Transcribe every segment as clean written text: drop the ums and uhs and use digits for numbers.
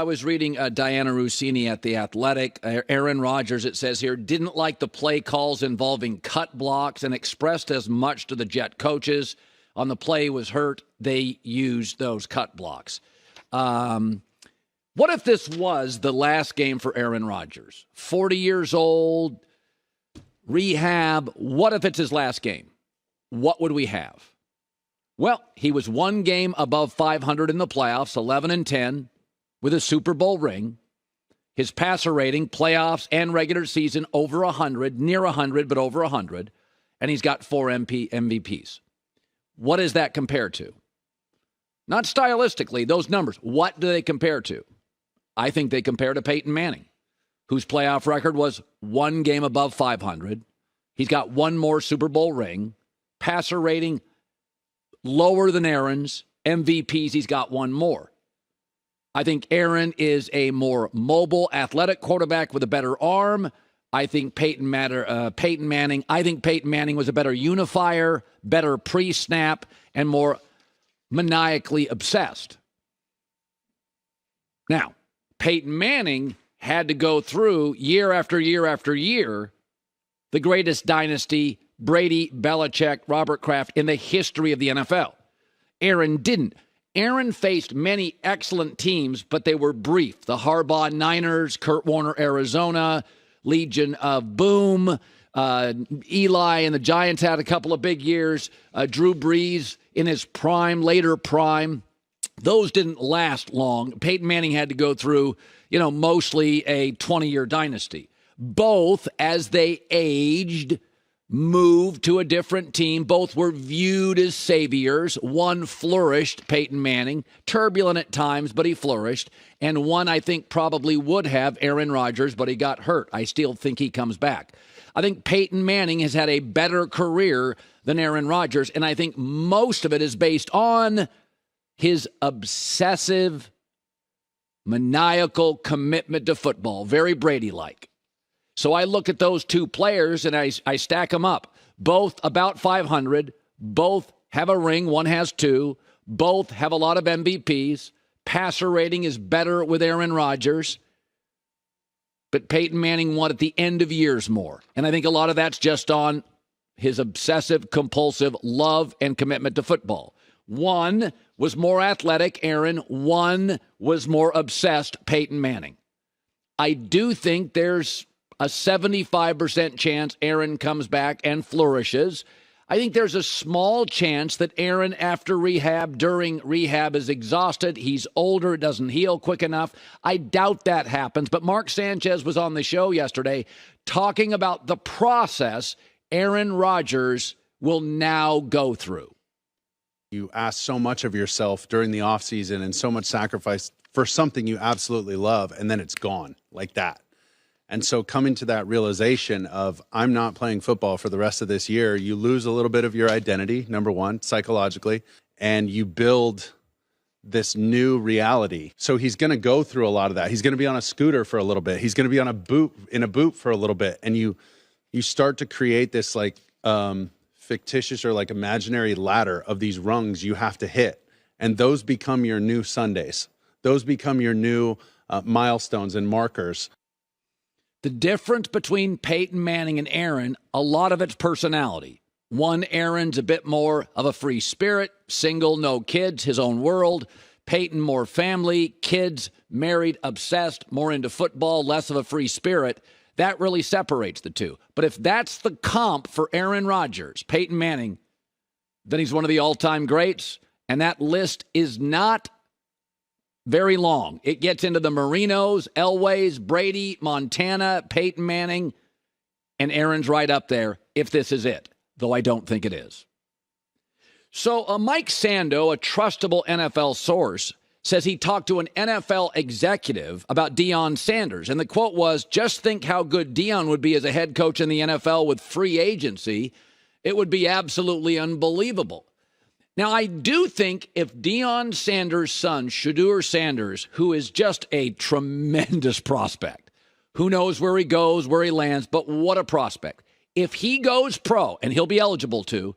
I was reading Diana Rossini at The Athletic. Aaron Rodgers, it says here, didn't like the play calls involving cut blocks and expressed as much to the Jet coaches. On the play he was hurt, they used those cut blocks. What if this was the last game for Aaron Rodgers? 40 years old, rehab. What if it's his last game? What would we have? Well, he was one game above 500 in the playoffs, 11-10, with a Super Bowl ring. His passer rating, playoffs and regular season, over 100, near 100, but over 100. And he's got 4 MVPs. What does that compare to? Not stylistically, those numbers. What do they compare to? I think they compare to Peyton Manning, whose playoff record was one game above 500. He's got one more Super Bowl ring. Passer rating, lower than Aaron's. MVPs, he's got one more. I think Aaron is a more mobile, athletic quarterback with a better arm. I think Peyton Manning was a better unifier, better pre-snap, and more maniacally obsessed. Now, Peyton Manning had to go through year after year after year the greatest dynasty, Brady, Belichick, Robert Kraft, in the history of the NFL. Aaron didn't. Aaron faced many excellent teams, but they were brief. The Harbaugh Niners, Kurt Warner, Arizona, Legion of Boom, Eli and the Giants had a couple of big years. Drew Brees in his prime, later prime. Those didn't last long. Peyton Manning had to go through, mostly a 20-year dynasty. Both, as they aged, moved to a different team. Both were viewed as saviors. One flourished, Peyton Manning, turbulent at times, but he flourished. And one, I think, probably would have, Aaron Rodgers, but he got hurt. I still think he comes back. I think Peyton Manning has had a better career than Aaron Rodgers, and I think most of it is based on his obsessive, maniacal commitment to football, very Brady-like. So I look at those two players and I stack them up. Both about 500. Both have a ring. One has 2. Both have a lot of MVPs. Passer rating is better with Aaron Rodgers. But Peyton Manning won at the end of years more. And I think a lot of that's just on his obsessive, compulsive love and commitment to football. One was more athletic, Aaron. One was more obsessed, Peyton Manning. I do think there's a 75% chance Aaron comes back and flourishes. I think there's a small chance that Aaron, after rehab, during rehab, is exhausted. He's older, doesn't heal quick enough. I doubt that happens. But Mark Sanchez was on the show yesterday talking about the process Aaron Rodgers will now go through. You ask so much of yourself during the offseason and so much sacrifice for something you absolutely love, and then it's gone like that. And so coming to that realization of I'm not playing football for the rest of this year, you lose a little bit of your identity, number one, psychologically, and you build this new reality. So he's going to go through a lot of that. He's going to be on a scooter for a little bit. He's going to be on a boot for a little bit. And you start to create this fictitious or imaginary ladder of these rungs you have to hit. And those become your new Sundays. Those become your new milestones and markers. The difference between Peyton Manning and Aaron, a lot of it's personality. One, Aaron's a bit more of a free spirit, single, no kids, his own world. Peyton, more family, kids, married, obsessed, more into football, less of a free spirit. That really separates the two. But if that's the comp for Aaron Rodgers, Peyton Manning, then he's one of the all-time greats. And that list is not very long. It gets into the Marinos, Elways, Brady, Montana, Peyton Manning, and Aaron's right up there if this is it, though I don't think it is. So Mike Sando, a trustable NFL source, says he talked to an NFL executive about Deion Sanders. And the quote was, just think how good Deion would be as a head coach in the NFL with free agency. It would be absolutely unbelievable. Now, I do think if Deion Sanders' son, Shedeur Sanders, who is just a tremendous prospect, who knows where he goes, where he lands, but what a prospect. If he goes pro, and he'll be eligible to,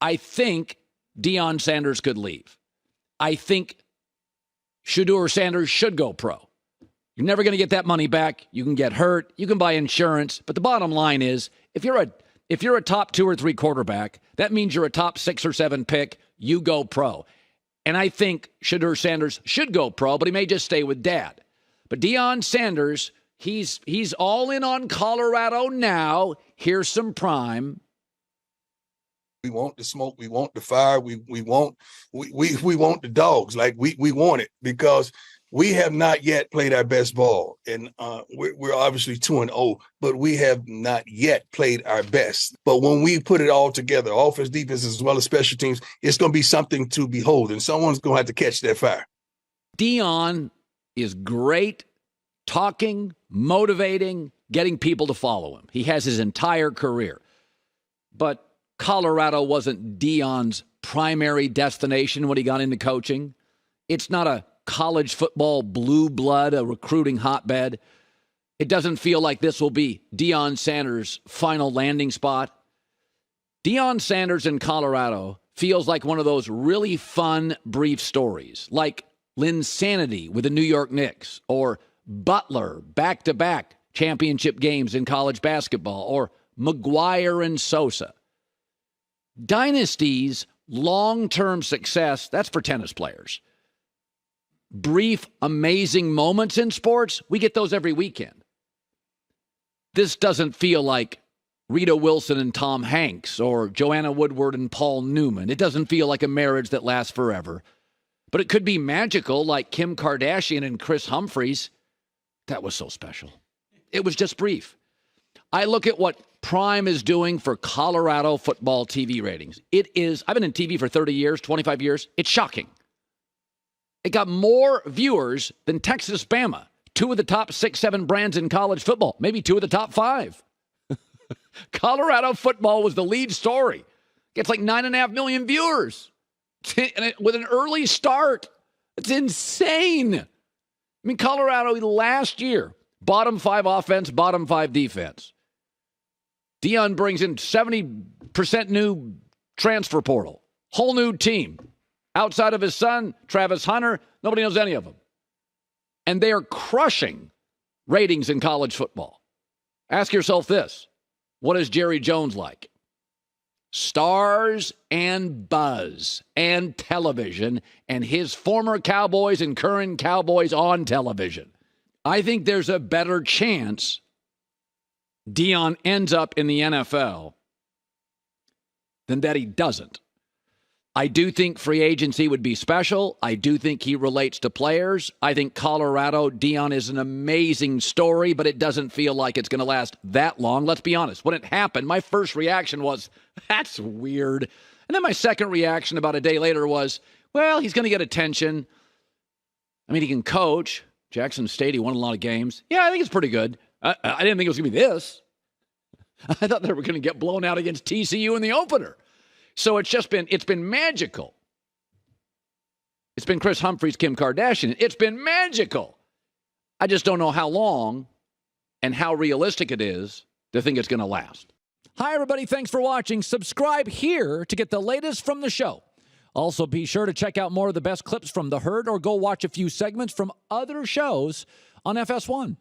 I think Deion Sanders could leave. I think Shedeur Sanders should go pro. You're never going to get that money back. You can get hurt. You can buy insurance. But the bottom line is, if you're a top 2 or 3 quarterback, that means you're a top 6 or 7 pick. You go pro. And I think Shedeur Sanders should go pro, but he may just stay with dad. But Deion Sanders, he's all in on Colorado now. Here's some prime. We want the smoke. We want the fire. We want the dogs. Like we want it, because we have not yet played our best ball, and we're obviously 2-0, but we have not yet played our best. But when we put it all together, offense, defense, as well as special teams, it's going to be something to behold, and someone's going to have to catch that fire. Deion is great talking, motivating, getting people to follow him. He has his entire career. But Colorado wasn't Deion's primary destination when he got into coaching. It's not a college football blue blood, a recruiting hotbed. It doesn't feel like this will be Deion Sanders' final landing spot. Deion Sanders in Colorado feels like one of those really fun, brief stories, like Linsanity with the New York Knicks, or Butler back-to-back championship games in college basketball, or McGuire and Sosa. Dynasties, long-term success, that's for tennis players. Brief, amazing moments in sports, we get those every weekend. This doesn't feel like Rita Wilson and Tom Hanks, or Joanna Woodward and Paul Newman. It doesn't feel like a marriage that lasts forever. But it could be magical, like Kim Kardashian and Chris Humphries. That was so special. It was just brief. I look at what Prime is doing for Colorado football TV ratings. I've been in TV for 30 years, 25 years. It's shocking. It got more viewers than Texas Bama, 2 of the top 6, 7 brands in college football, maybe 2 of the top 5. Colorado football was the lead story. Gets like 9.5 million viewers with an early start. It's insane. I mean, Colorado last year, bottom 5 offense, bottom 5 defense. Deion brings in 70% new transfer portal, whole new team. Outside of his son, Travis Hunter, nobody knows any of them. And they are crushing ratings in college football. Ask yourself this. What is Jerry Jones like? Stars and buzz and television, and his former Cowboys and current Cowboys on television. I think there's a better chance Deion ends up in the NFL than that he doesn't. I do think free agency would be special. I do think he relates to players. I think Colorado, Deion is an amazing story, but it doesn't feel like it's going to last that long. Let's be honest. When it happened, my first reaction was, that's weird. And then my second reaction about a day later was, well, he's going to get attention. I mean, he can coach. Jackson State, he won a lot of games. Yeah, I think it's pretty good. I didn't think it was going to be this. I thought they were going to get blown out against TCU in the opener. So it's been magical. It's been Chris Humphries, Kim Kardashian. It's been magical. I just don't know how long and how realistic it is to think it's going to last. Hi, everybody. Thanks for watching. Subscribe here to get the latest from the show. Also, be sure to check out more of the best clips from The Herd, or go watch a few segments from other shows on FS1.